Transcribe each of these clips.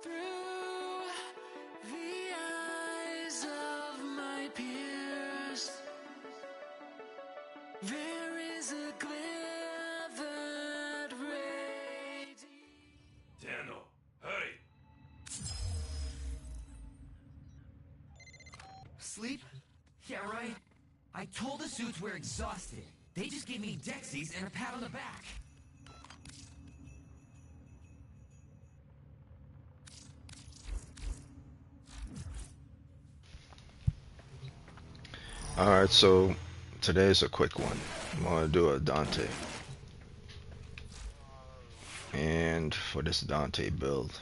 Through the eyes of my peers, there is a glare that radiates. Daniel, hurry! Sleep? Yeah, right. I told the suits we're exhausted. They just gave me Dexies and a pat on the back. Alright, so today's a quick one. I'm gonna do a Dante. And for this Dante build,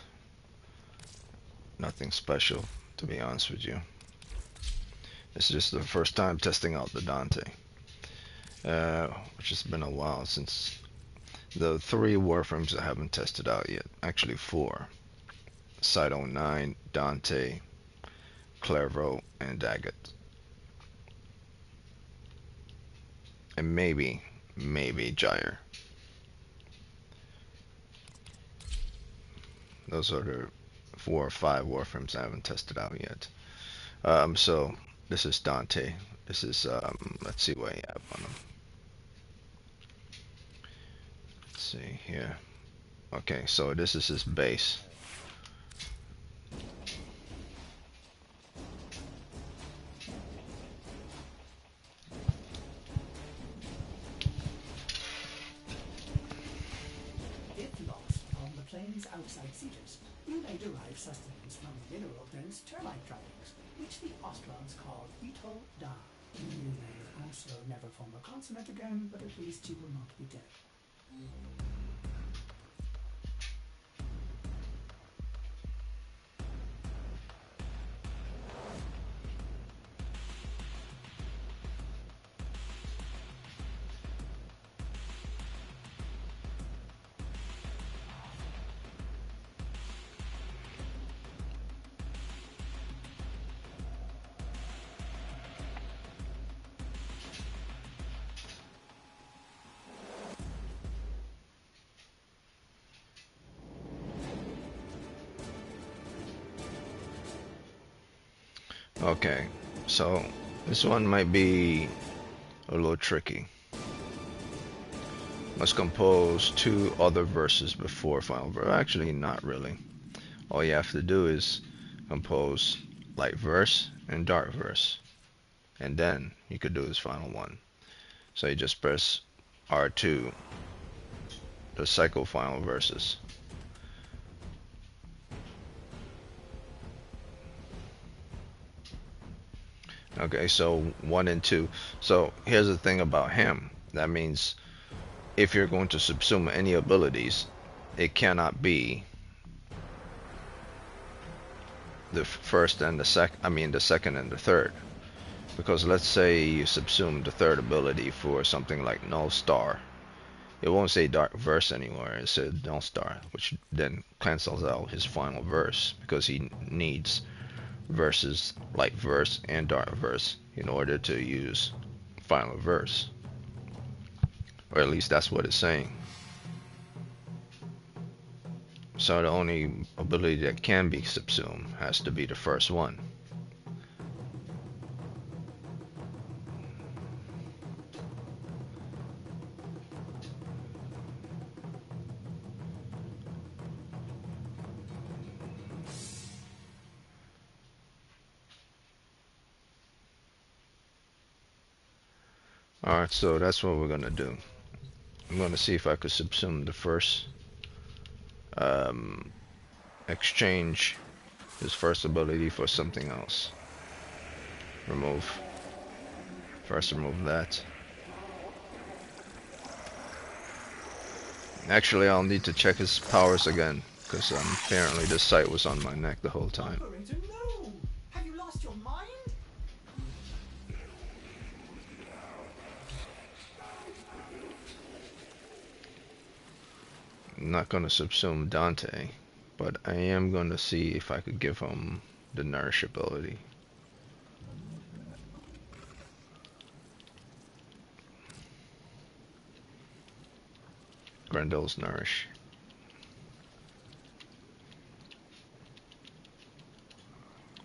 nothing special, to be honest with you. This is just the first time testing out the Dante. Which has been a while since the 3 Warframes I haven't tested out yet. Actually 4. Side 09, Dante, Clairvaux, and Daggett. And maybe Gyre. Those are the 4 or 5 Warframes I haven't tested out yet. So this is Dante. This is let's see what I have on him. Let's see here. Okay, so this is his base. If lost on the plains outside Cetus, you may derive sustenance from mineral prince termite droppings, which the Ostrogs call Ito Da. You may also never form a consonant again, but at least you will not be dead. Okay, so this one might be a little tricky. Must compose 2 other verses before final verse. Actually, not really. All you have to do is compose light verse and dark verse, and then you could do his final one. So you just press R2, the cycle final verses. Okay, so 1 and 2. So here's the thing about him. That means if you're going to subsume any abilities, it cannot be the first and the the second and the third. Because let's say you subsume the third ability for something like Null Star. It won't say Dark Verse anymore. It says Null Star, which then cancels out his final verse because he needs verses, light verse and dark verse in order to use final verse, or at least that's what it's saying. So the only ability that can be subsumed has to be the first one. Alright, so that's what we're gonna do. I'm gonna see if I could subsume the first, exchange his first ability for something else. Remove. First remove that. Actually, I'll need to check his powers again, because apparently this sight was on my neck the whole time. Operator, no! Have you lost your mind? I'm not gonna subsume Dante, but I am gonna see if I could give him the nourish ability. Grendel's nourish.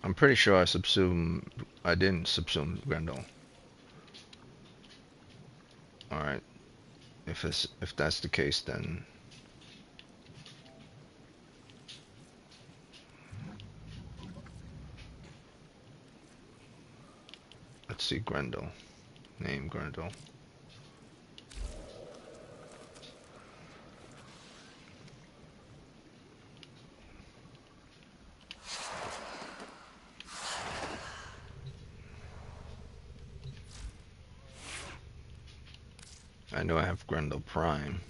I'm pretty sure I didn't subsume Grendel. Alright. If that's the case, then let's see Grendel. Name Grendel. I know I have Grendel Prime.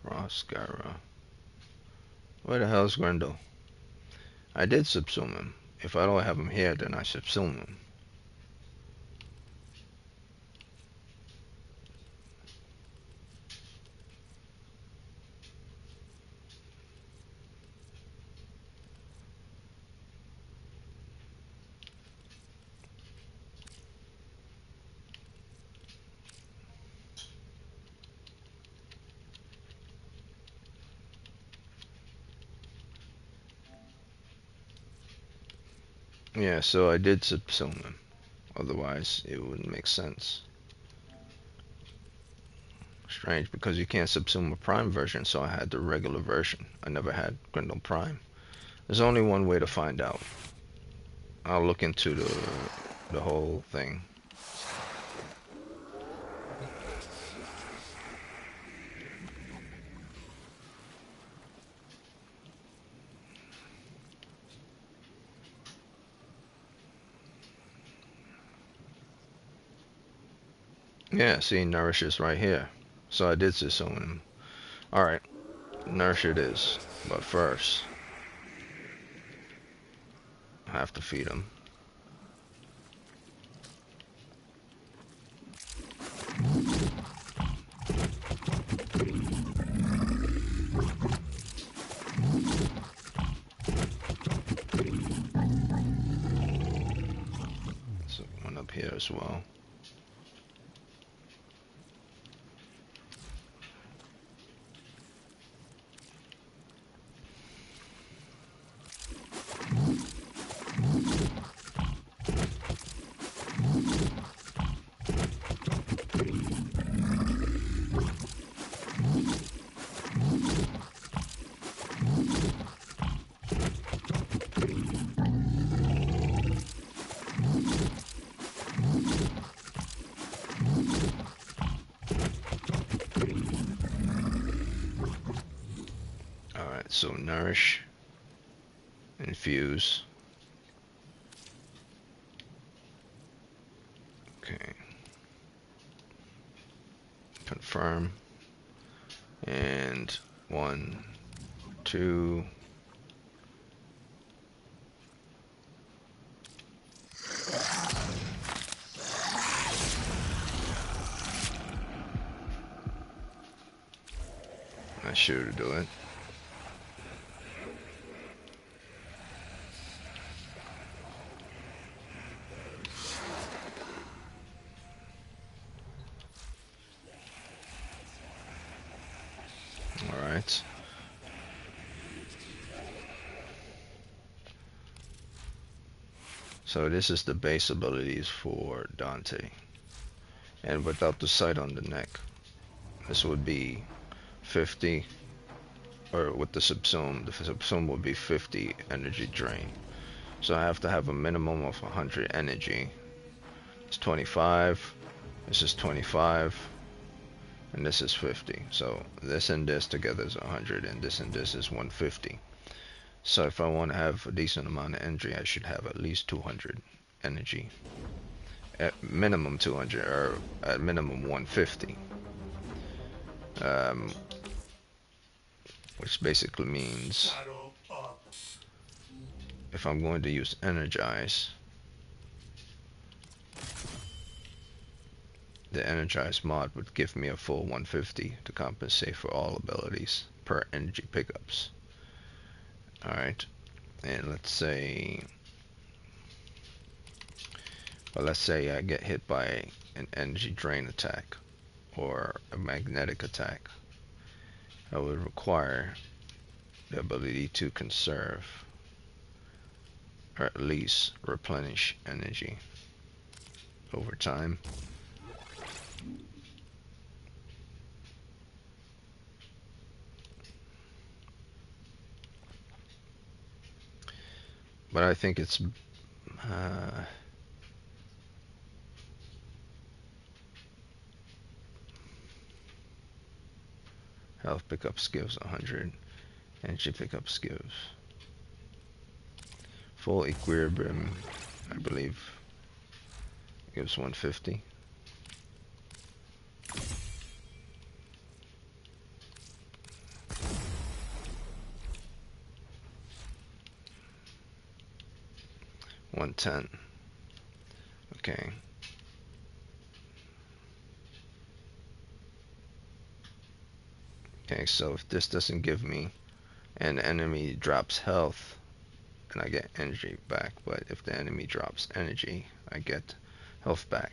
Roscara. Where the hell is Grendel? I did subsume him. If I don't have him here, then I subsume him. Yeah, so I did subsume him. Otherwise, it wouldn't make sense. Strange, because you can't subsume a Prime version, so I had the regular version. I never had Grendel Prime. There's only one way to find out. I'll look into the whole thing. Yeah, see, Nourish is right here. So I did subsume him. Alright, Nourish it is. But first, I have to feed him. So one up here as well. Alright, so Nourish, Infuse. Okay. Confirm. And 1, 2. That should do it. Alright. So this is the base abilities for Dante. And without the sight on the neck, this would be 50, or with the subsume would be 50 energy drain. So I have to have a minimum of 100 energy. It's 25, this is 25, and this is 50. So this and this together is 100, and this is 150. So if I want to have a decent amount of energy, I should have at least 200 energy. At minimum 200, or at minimum 150. Which basically means if I'm going to use Energize, the Energize mod would give me a full 150 to compensate for all abilities per energy pickups. Alright, and let's say I get hit by an energy drain attack or a magnetic attack, I would require the ability to conserve or at least replenish energy over time. But I think it's health pickup skills 100, energy pickup skills. Full equilibrium, I believe, gives 150. $110. Okay. Okay, so if this doesn't give me, and the enemy drops health, and I get energy back, but if the enemy drops energy, I get health back.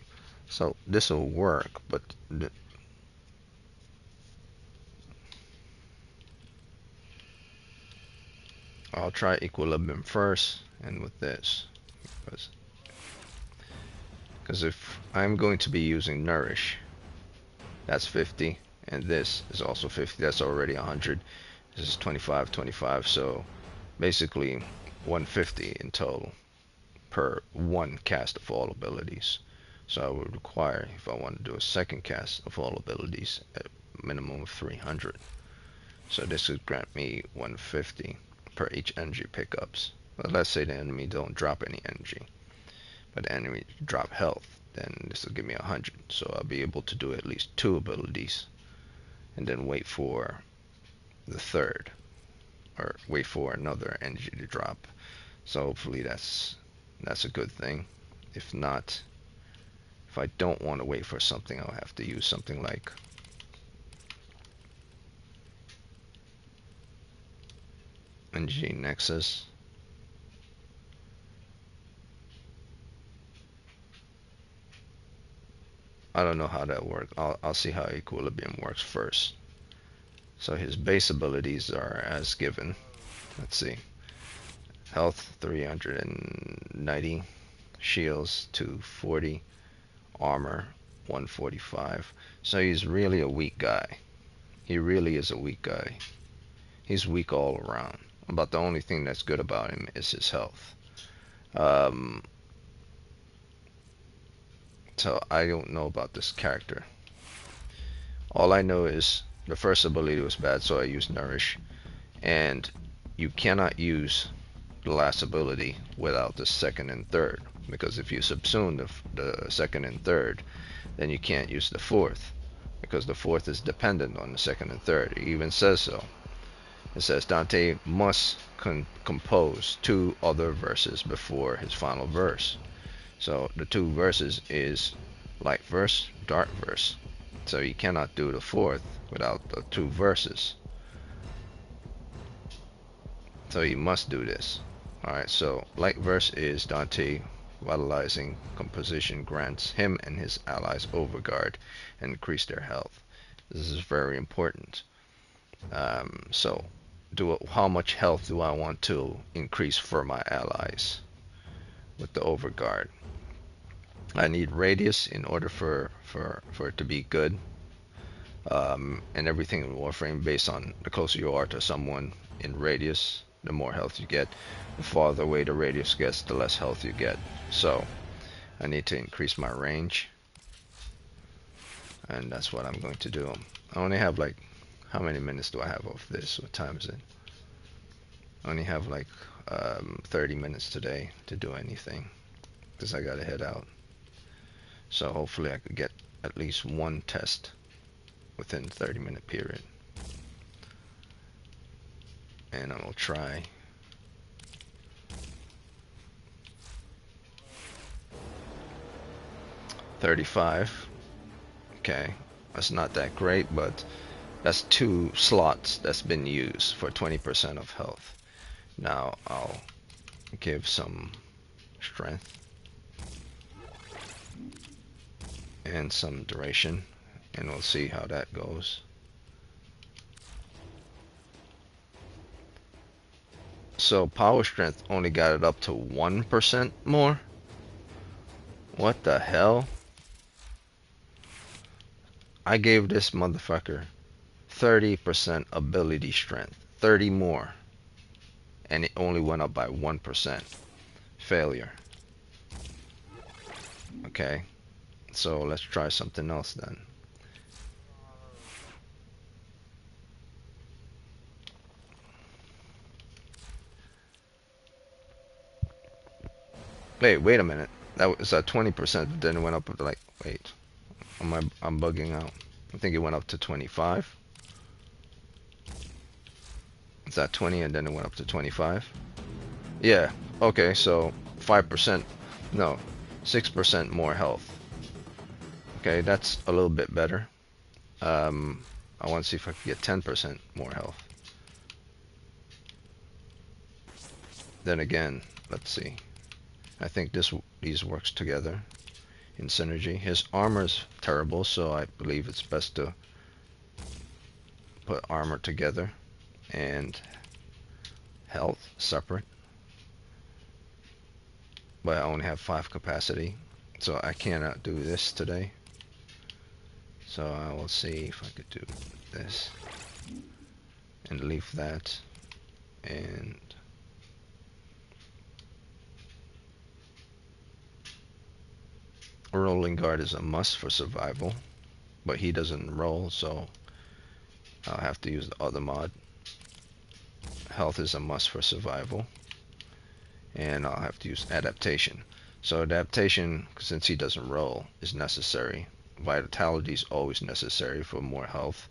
So this will work, but I'll try equilibrium first, and with this, because if I'm going to be using nourish, that's 50, and this is also 50. That's already 100. This is 25, 25. So basically 150 in total per one cast of all abilities. So I would require, if I want to do a second cast of all abilities, a minimum of 300. So this would grant me 150 per each energy pickups. But let's say the enemy don't drop any energy, but the enemy drop health, then this will give me 100. So I'll be able to do at least 2 abilities, and then wait for the third, or wait for another energy to drop. So hopefully that's a good thing. If not, if I don't want to wait for something, I'll have to use something like Energy Nexus. I don't know how that works. I'll see how equilibrium works first. So his base abilities are as given. Let's see. Health 390, shields 240, armor 145. So he's really a weak guy. He really is a weak guy. He's weak all around. But the only thing that's good about him is his health. So I don't know about this character. All I know is the first ability was bad, so I used Nourish. And you cannot use the last ability without the second and third. Because if you subsume the second and third, then you can't use the fourth. Because the fourth is dependent on the second and third. It even says so. It says Dante must compose 2 other verses before his final verse. So the 2 verses is light verse, dark verse. So you cannot do the fourth without the 2 verses. So you must do this. Alright, so light verse is Dante vitalizing composition grants him and his allies overguard and increase their health. This is very important. So how much health do I want to increase for my allies with the overguard? I need radius in order for it to be good. And everything in Warframe based on the closer you are to someone in radius, the more health you get. The farther away the radius gets, the less health you get. So I need to increase my range, and that's what I'm going to do. I only have like, how many minutes do I have of this? What time is it? I only have like 30 minutes today to do anything, because I gotta head out. So hopefully I could get at least one test within 30-minute period. And I will try. $35. Okay, that's not that great, but that's 2 slots that's been used for 20% of health. Now I'll give some strength. and some duration, and we'll see how that goes. So power strength only got it up to 1% more. What the hell? I gave this motherfucker 30% ability strength, 30 more, and it only went up by 1%. Failure. Okay, so let's try something else then. Wait a minute. That was at 20%, then it went up to like, wait, I'm bugging out. I think it went up to 25. It's at 20 and then it went up to 25. Yeah, okay, so 5%, no, 6% more health. Okay, that's a little bit better. I want to see if I can get 10% more health. Then again, let's see. I think these works together in synergy. His armor's terrible, so I believe it's best to put armor together and health separate. But I only have 5 capacity, so I cannot do this today. So I will see if I could do this and leave that, and rolling guard is a must for survival, but he doesn't roll, so I'll have to use the other mod. Health is a must for survival, and I'll have to use adaptation. So adaptation, since he doesn't roll, is necessary. Vitality is always necessary for more health,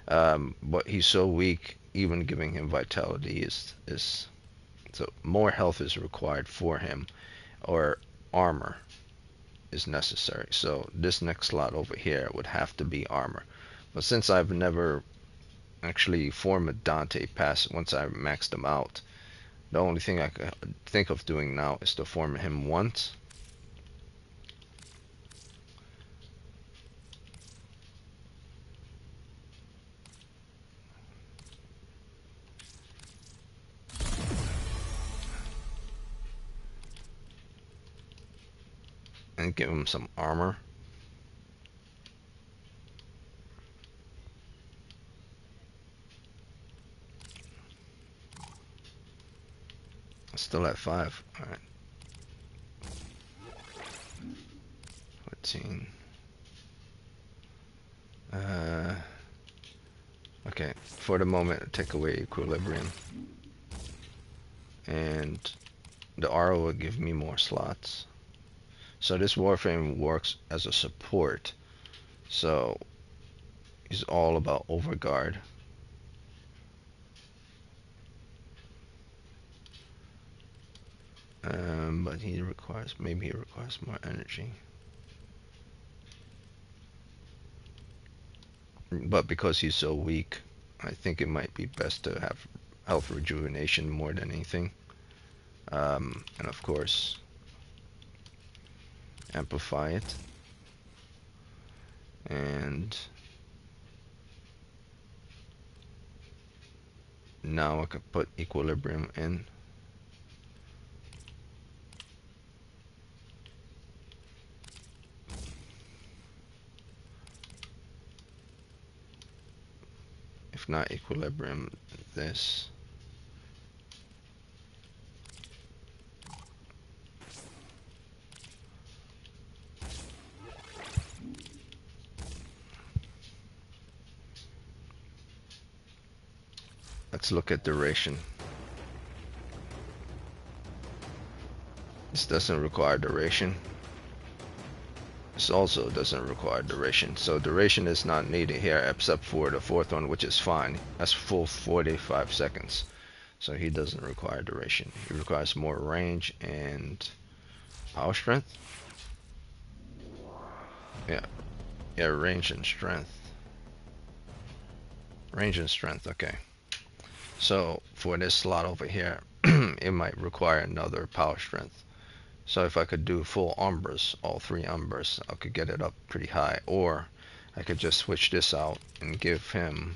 but he's so weak, even giving him vitality is so more health is required for him, or armor is necessary. So this next slot over here would have to be armor, but since I've never actually formed a Dante pass once I maxed him out, the only thing I could think of doing now is to form him once. And give him some armor. Still at 5. Alright. 14. Okay, for the moment, take away equilibrium. And the RO will give me more slots. So this Warframe works as a support. So he's all about overguard. But maybe he requires more energy. But because he's so weak, I think it might be best to have health rejuvenation more than anything. And of course, amplify it. And now I can put equilibrium in. If not equilibrium, this. Let's look at duration. This doesn't require duration. This also doesn't require duration. So duration is not needed here except for the 4th one, which is fine. That's full 45 seconds. So he doesn't require duration. He requires more range and power strength. Yeah, range and strength. Range and strength, okay. So for this slot over here, it might require another power strength. So if I could do full umbers, all 3 umbers, I could get it up pretty high. Or I could just switch this out and give him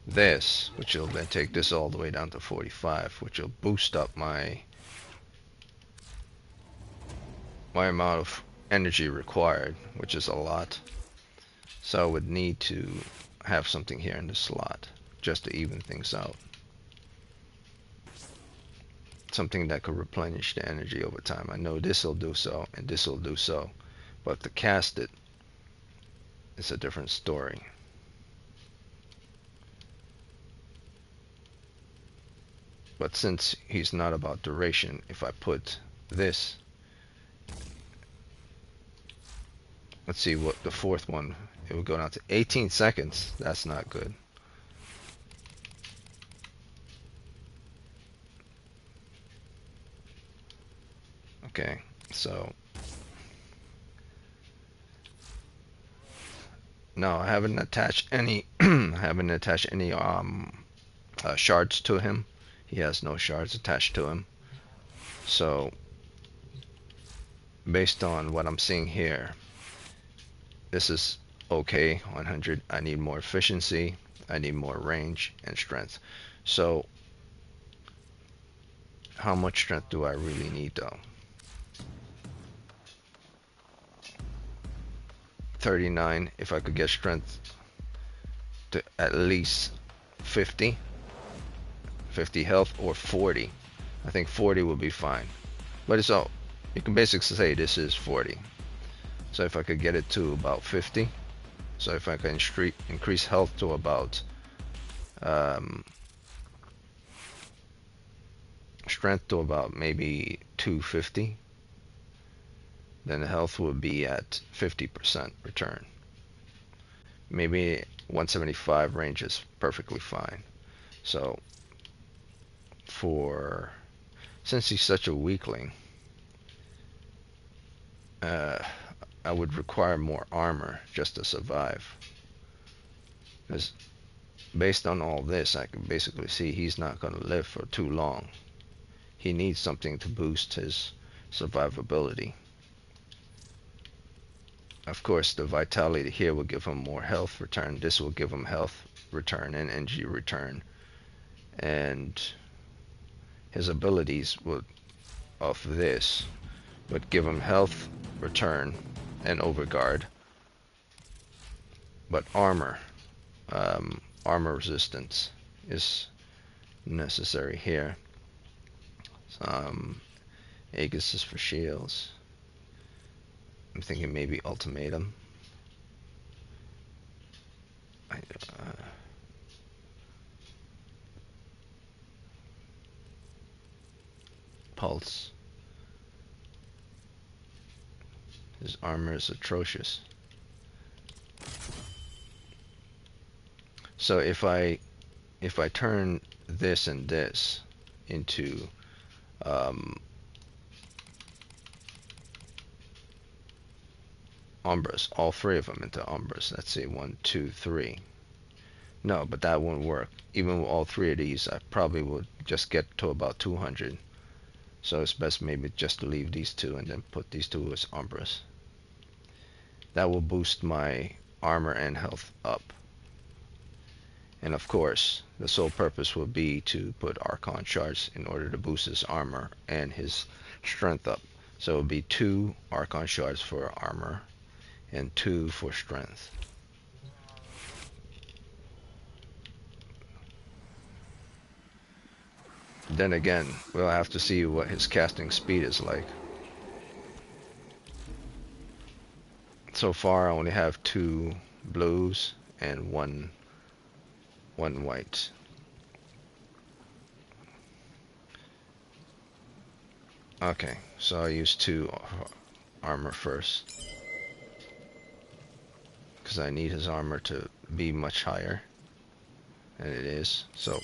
this, which will then take this all the way down to 45, which will boost up my amount of energy required, which is a lot. So I would need to have something here in the slot just to even things out. Something that could replenish the energy over time. I know this will do so and this will do so, but to cast it, it's a different story. But since he's not about duration, if I put this, let's see what the 4th one, it will go down to 18 seconds. That's not good. Okay, so no, I haven't attached any shards to him. He has no shards attached to him. So based on what I'm seeing here, this is okay. 100. I need more efficiency, I need more range and strength. So how much strength do I really need though? 39. If I could get strength to at least 50 health, or 40. I think 40 would be fine. But it's all, you can basically say this is 40. So if I could get it to about 50, so if I can increase health to about strength to about maybe 250, then the health would be at 50% return. Maybe 175 range is perfectly fine. So since he's such a weakling, I would require more armor just to survive. Because based on all this, I can basically see he's not going to live for too long. He needs something to boost his survivability. Of course, the vitality here will give him more health return. This will give him health return and energy return. And his abilities would, of this, would give him health return and overguard. But armor resistance is necessary here. Aegis is for shields. I'm thinking maybe ultimatum. Pulse. His armor is atrocious. So if I turn this and this into umbras, all 3 of them into umbras. Let's say 1, 2, 3. No, but that won't work. Even with all 3 of these, I probably would just get to about 200. So it's best maybe just to leave these 2 and then put these 2 as umbras. That will boost my armor and health up. And of course, the sole purpose will be to put Archon shards in order to boost his armor and his strength up. So it will be 2 Archon shards for armor and 2 for strength. Then again, we'll have to see what his casting speed is like. So far I only have 2 blues and one white. Okay, so I use 2 armor first, because I need his armor to be much higher, and it is. So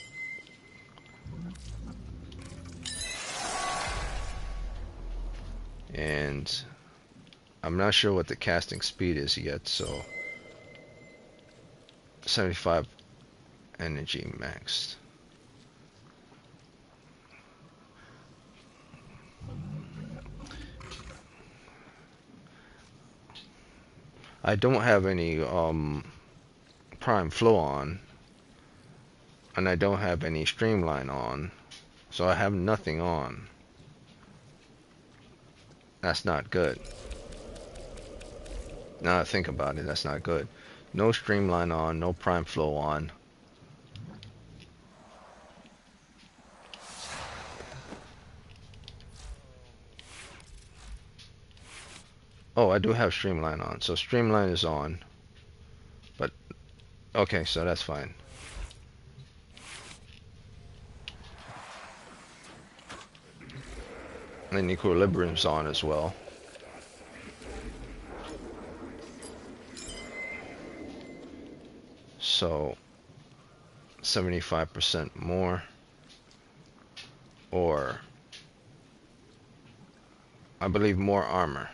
and I'm not sure what the casting speed is yet, so 75 energy maxed. I don't have any prime flow on, and I don't have any streamline on, so I have nothing on. That's not good. Now I think about it, that's not good. No streamline on, no prime flow on. Oh, I do have streamline on, so streamline is on. But okay, so that's fine. And equilibrium's on as well. So 75% more, or I believe more armor.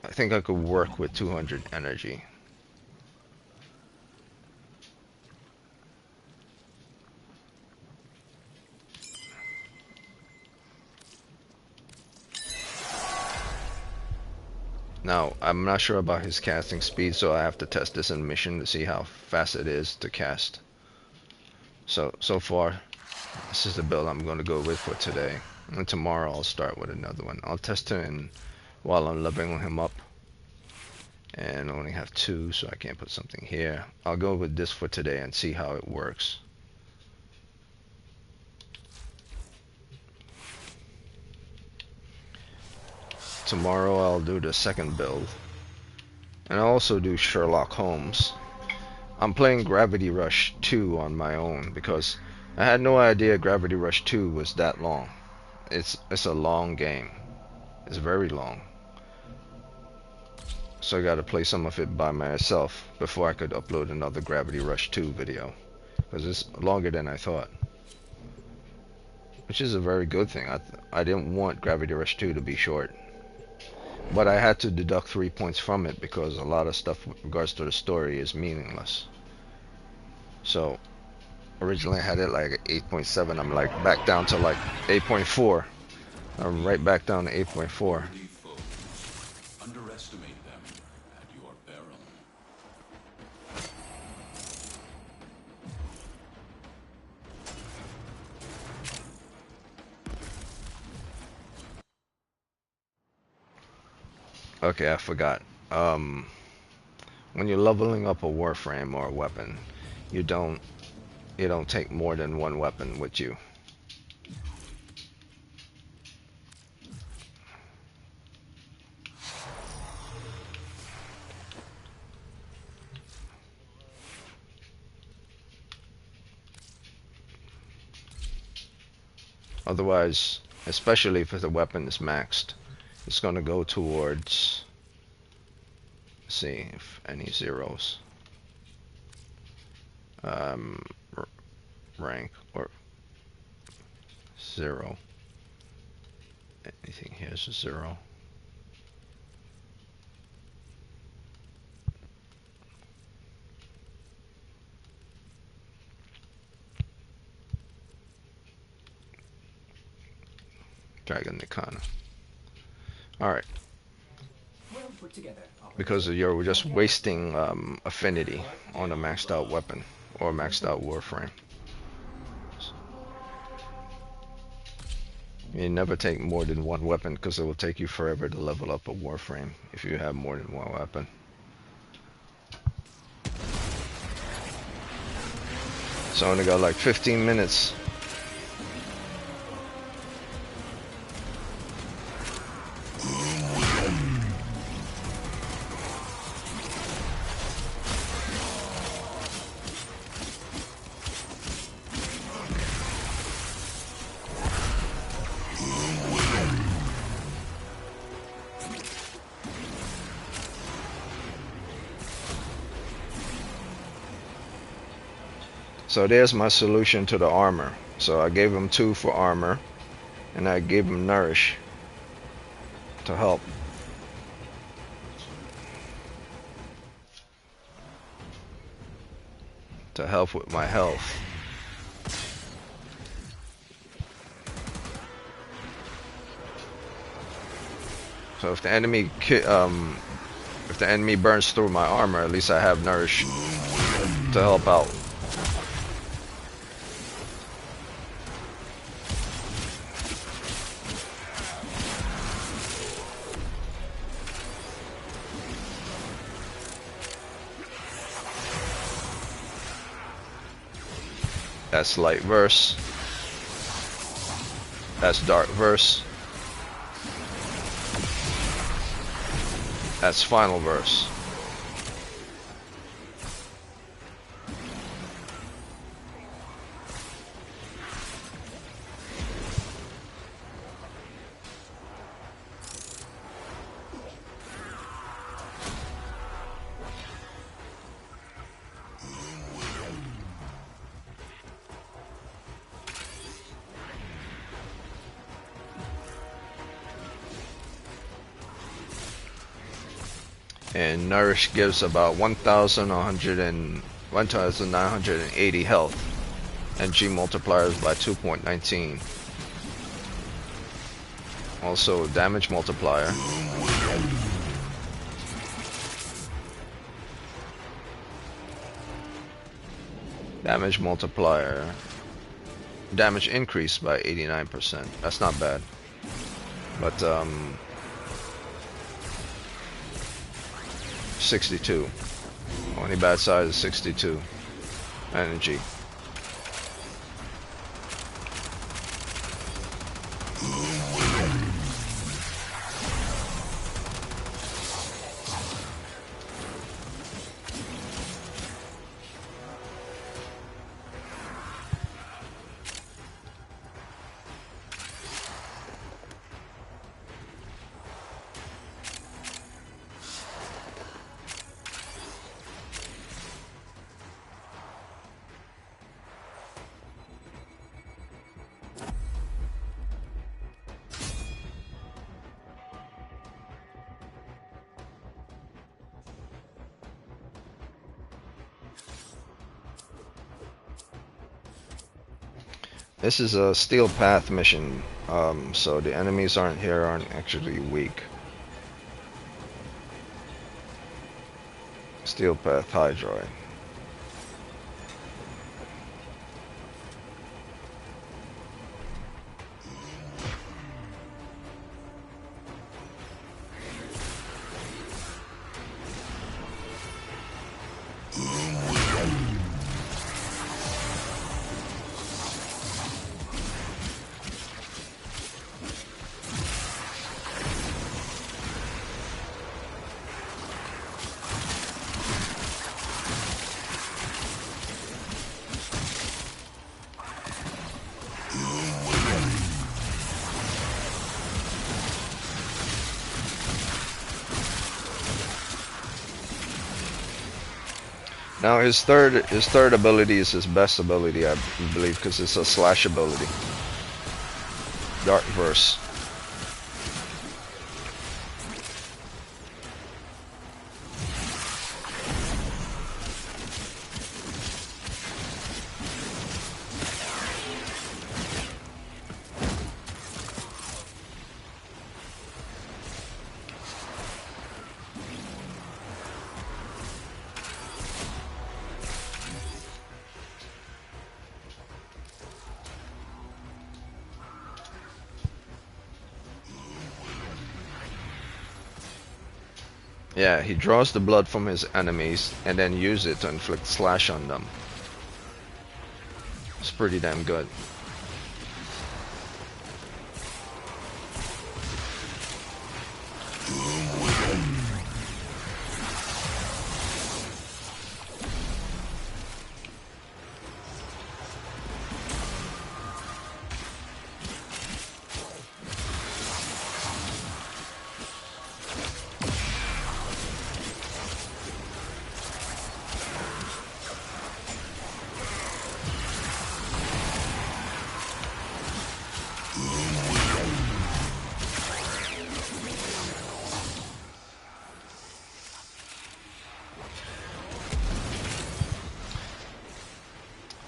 I think I could work with 200 energy. Now, I'm not sure about his casting speed, so I have to test this in mission to see how fast it is to cast. So far, this is the build I'm going to go with for today. And tomorrow I'll start with another one. I'll test him while I'm leveling him up. And I only have 2, so I can't put something here. I'll go with this for today and see how it works. Tomorrow I'll do the second build. And I'll also do Sherlock Holmes. I'm playing Gravity Rush 2 on my own because I had no idea Gravity Rush 2 was that long. It's a long game. It's very long. So I gotta play some of it by myself before I could upload another Gravity Rush 2 video. Because it's longer than I thought. Which is a very good thing. I didn't want Gravity Rush 2 to be short. But I had to deduct 3 points from it because a lot of stuff with regards to the story is meaningless. So originally I had it like 8.7. I'm like back down to like 8.4. I'm right back down to 8.4. Underestimate them at your peril. Okay, I forgot. When you're leveling up a Warframe or a weapon, you don't take more than one weapon with you. Otherwise, especially if the weapon is maxed, it's going to go towards, let's see if any zeros. Rank or 0. Anything here is a 0. Dragon Nikana. Alright. Well put together. Because you're just wasting affinity on a maxed out weapon or maxed out Warframe. You never take more than one weapon because it will take you forever to level up a Warframe if you have more than one weapon. So I only got like 15 minutes. So there's my solution to the armor. So I gave him 2 for armor, and I gave him nourish to help. To help with my health. So if the enemy burns through my armor, at least I have nourish to help out. That's light verse. That's dark verse. That's final verse. And nourish gives about 1,980 health, and G multipliers by 2.19. Also damage multiplier. Damage multiplier. Damage increase by 89%. That's not bad. But 62. Only bad side is 62 energy. This is a steel path mission, so the enemies aren't actually weak. Steel path hydroid. Now his third ability is his best ability, I believe, because it's a slash ability. Dark verse. Yeah, he draws the blood from his enemies and then uses it to inflict slash on them. It's pretty damn good.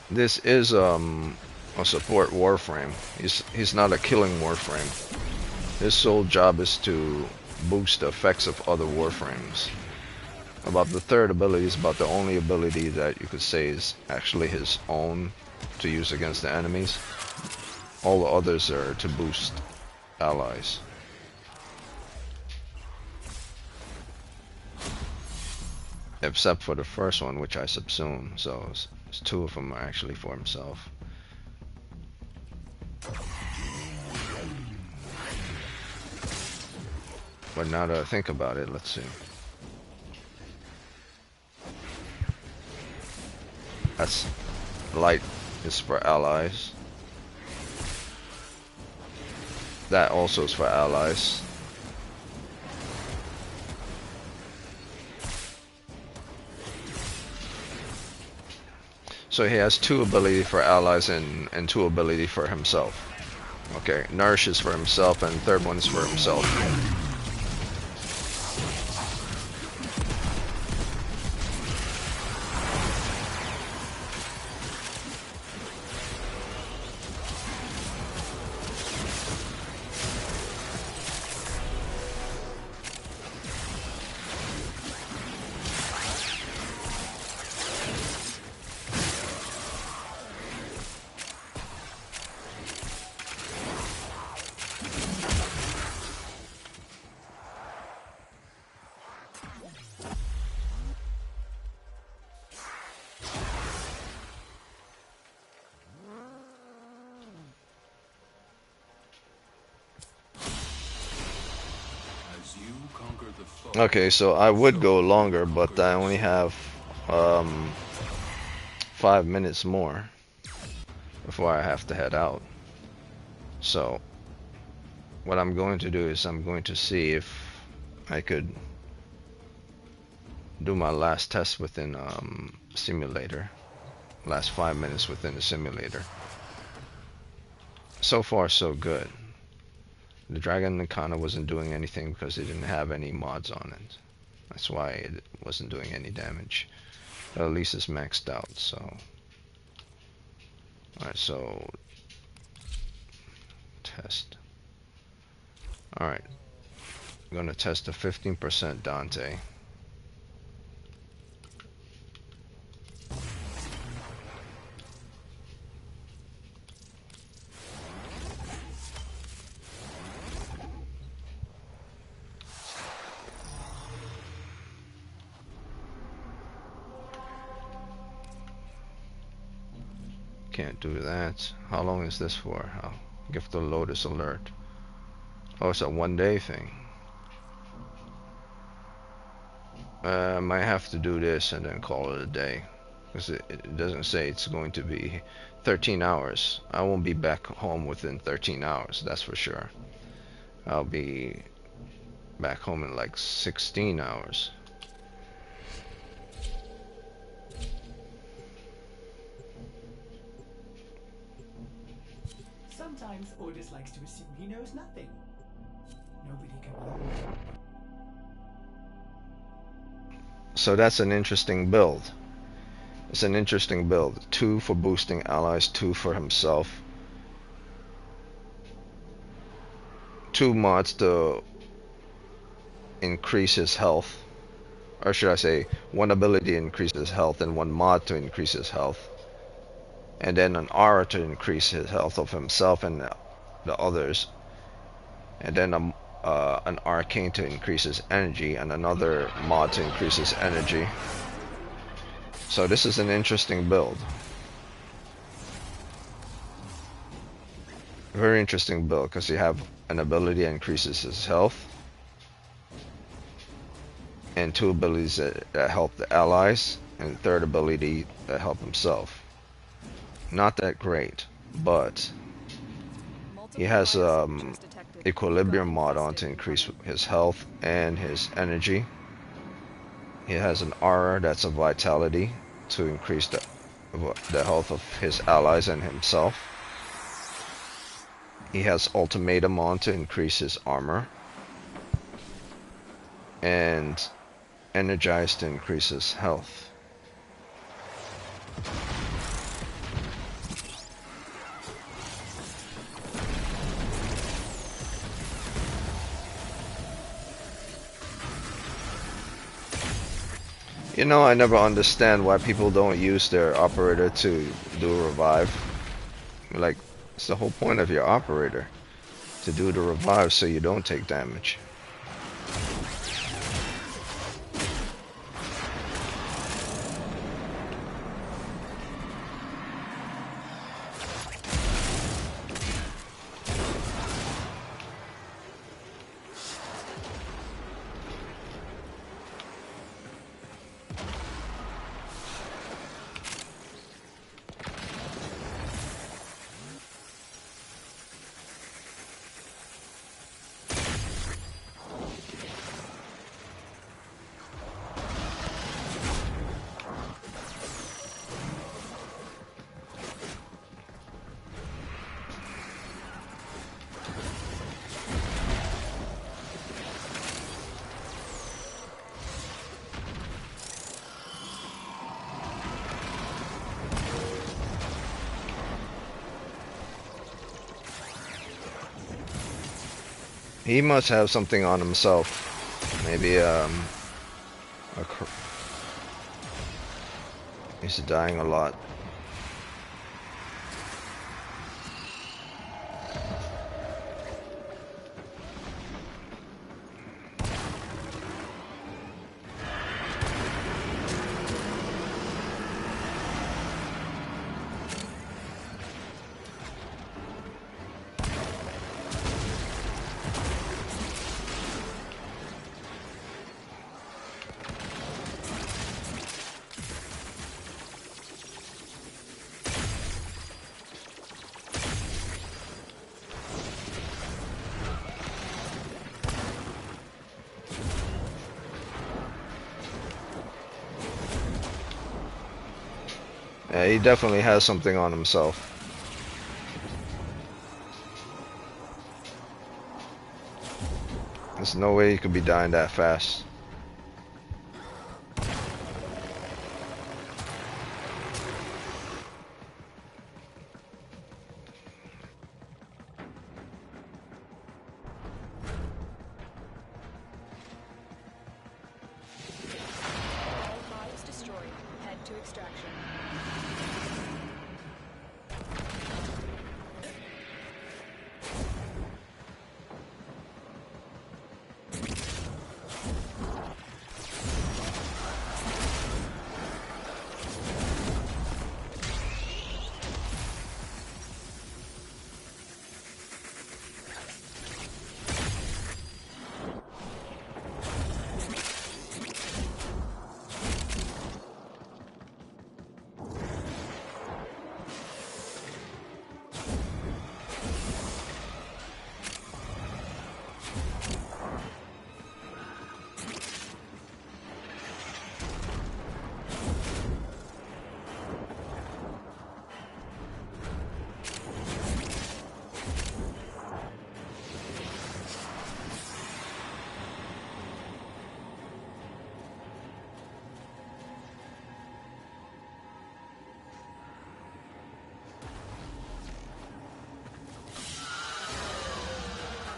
This is a support Warframe. He's not a killing Warframe. His sole job is to boost the effects of other Warframes. About the third ability is about the only ability that you could say is actually his own to use against the enemies. All the others are to boost allies. Except for the first one, which I subsume, so two of them are actually for himself. But now that I think about it, let's see. That's light is for allies. That also is for allies. So he has two ability for allies and two ability for himself. Okay, Nourish is for himself and third one is for himself. Okay, so I would go longer, but I only have 5 minutes more before I have to head out. So what I'm going to do is I'm going to see if I could do my last test within simulator. Last 5 minutes within the simulator. So far so good. The dragon kind of wasn't doing anything because it didn't have any mods on it. That's why it wasn't doing any damage. But at least it's maxed out, so. Alright, so test. Alright. I'm gonna test the 15% Dante. Can't do that. How long is this for? I'll give the Lotus alert. Oh, it's a 1 day thing. I might have to do this and then call it a day. Because it doesn't say it's going to be 13 hours. I won't be back home within 13 hours, that's for sure. I'll be back home in like 16 hours. Sometimes Ordis likes to assume he knows nothing. Nobody can learn. So that's an interesting build. It's an interesting build. 2 for boosting allies, 2 for himself. 2 mods to increase his health. Or should I say, 1 ability to increase his health and 1 mod to increase his health. And then an aura to increase his health of himself and the others. And then an arcane to increase his energy and another mod to increase his energy. So this is an interesting build. Very interesting build because you have an ability that increases his health and 2 abilities that help the allies and the 3rd ability that help himself. Not that great, but he has equilibrium mod on to increase his health and his energy. He has an aura that's a vitality to increase the health of his allies and himself. He has ultimatum on to increase his armor. And energize to increase his health. You know, I never understand why people don't use their operator to do a revive. Like, it's the whole point of your operator, to do the revive so you don't take damage. He must have something on himself. Maybe he's dying a lot. Yeah, he definitely has something on himself. There's no way he could be dying that fast. All files destroyed. Head to extraction.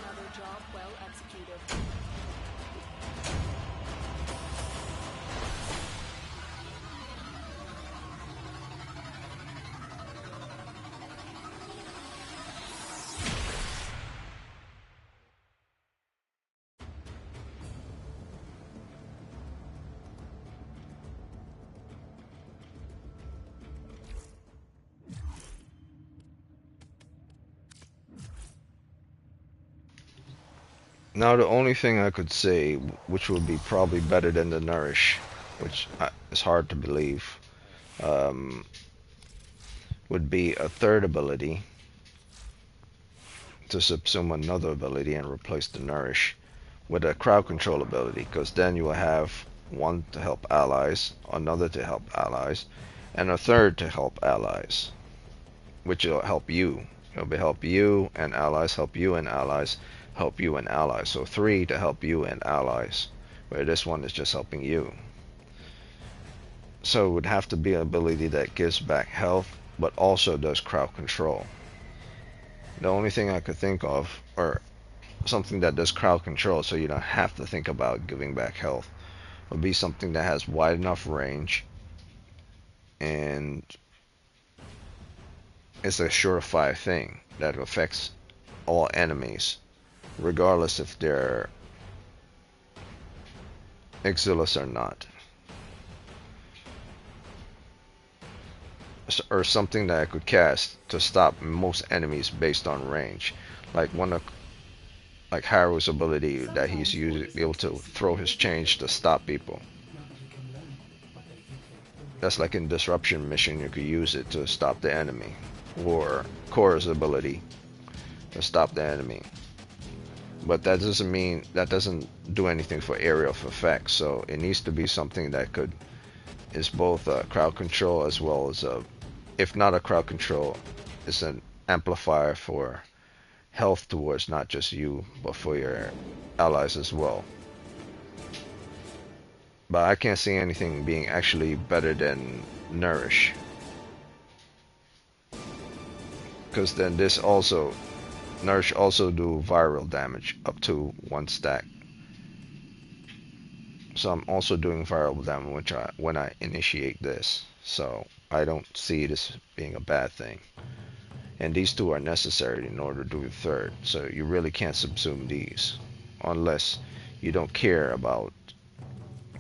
Another job well executed. Now the only thing I could say, which would be probably better than the Nourish, which is hard to believe, um, would be a third ability to subsume another ability and replace the Nourish with a crowd control ability, because then you will have one to help allies, another to help allies, and a third to help allies, which will help you. It'll help you and allies, help you and allies, help you and allies. So three to help you and allies, where this one is just helping you. So it would have to be an ability that gives back health, but also does crowd control. The only thing I could think of, or something that does crowd control, so you don't have to think about giving back health, would be something that has wide enough range and it's a surefire thing that affects all enemies, regardless if they're Exilus or not. Or something that I could cast to stop most enemies based on range. Like one of like Haru's ability that he's able to throw his change to stop people. That's like in Disruption mission, you could use it to stop the enemy. Or Korra's ability to stop the enemy. But that doesn't mean, that doesn't do anything for area of effect. So it needs to be something that is both a crowd control as well as if not a crowd control, it's an amplifier for health towards not just you, but for your allies as well. But I can't see anything being actually better than Nourish. Because then Nourish also do viral damage up to 1 stack. So I'm also doing viral damage when I initiate this. So I don't see this being a bad thing. And these two are necessary in order to do the third. So you really can't subsume these unless you don't care about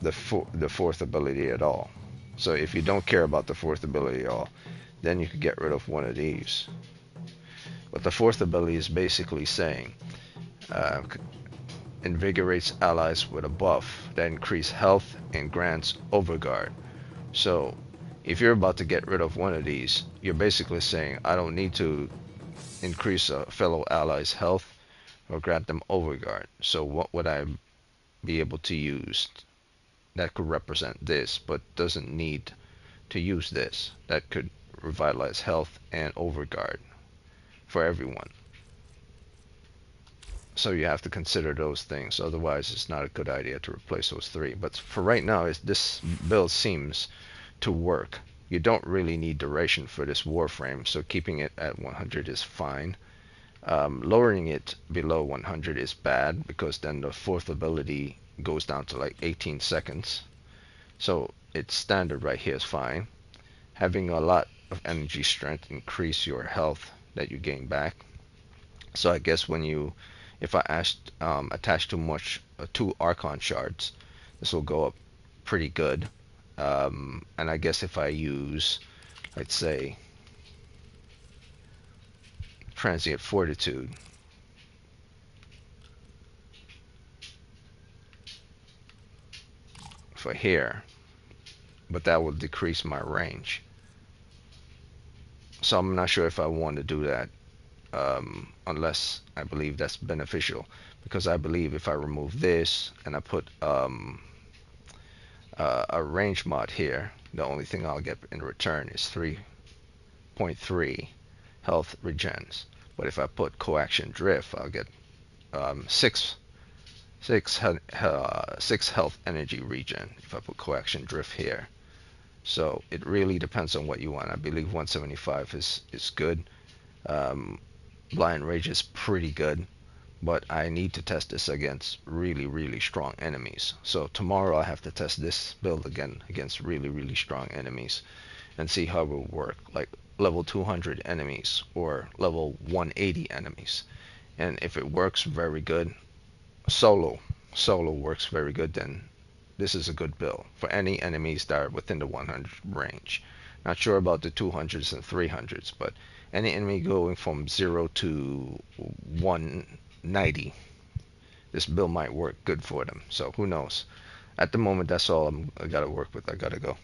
the fourth ability at all. So if you don't care about the fourth ability at all, then you could get rid of one of these. But the fourth ability is basically saying invigorates allies with a buff that increase health and grants overguard. So if you're about to get rid of one of these, you're basically saying I don't need to increase a fellow ally's health or grant them overguard. So what would I be able to use that could represent this but doesn't need to use this, that could revitalize health and overguard for everyone? So you have to consider those things, otherwise it's not a good idea to replace those three. But for right now, this build seems to work. You don't really need duration for this Warframe, so keeping it at 100 is fine. Lowering it below 100 is bad, because then the fourth ability goes down to like 18 seconds. So it's standard right here is fine. Having a lot of energy strength increase your health that you gain back. So I guess if I attach too much, 2 Archon shards, this will go up pretty good. And I guess if I use, let's say, Transient Fortitude, for here, but that will decrease my range. So I'm not sure if I want to do that, unless I believe that's beneficial, because I believe if I remove this and I put a range mod here, the only thing I'll get in return is 3.3 health regens. But if I put Coaction Drift, I'll get 6 health energy regen if I put Coaction Drift here. So it really depends on what you want. I believe 175 is good. Blind Rage is pretty good, but I need to test this against really strong enemies. So tomorrow I have to test this build again against really strong enemies and see how it will work, like level 200 enemies or level 180 enemies. And if it works very good, solo works very good, then this is a good build for any enemies that are within the 100 range. Not sure about the 200s and 300s, but any enemy going from 0 to 190, this build might work good for them. So who knows? At the moment, that's all I gotta work with. I gotta go.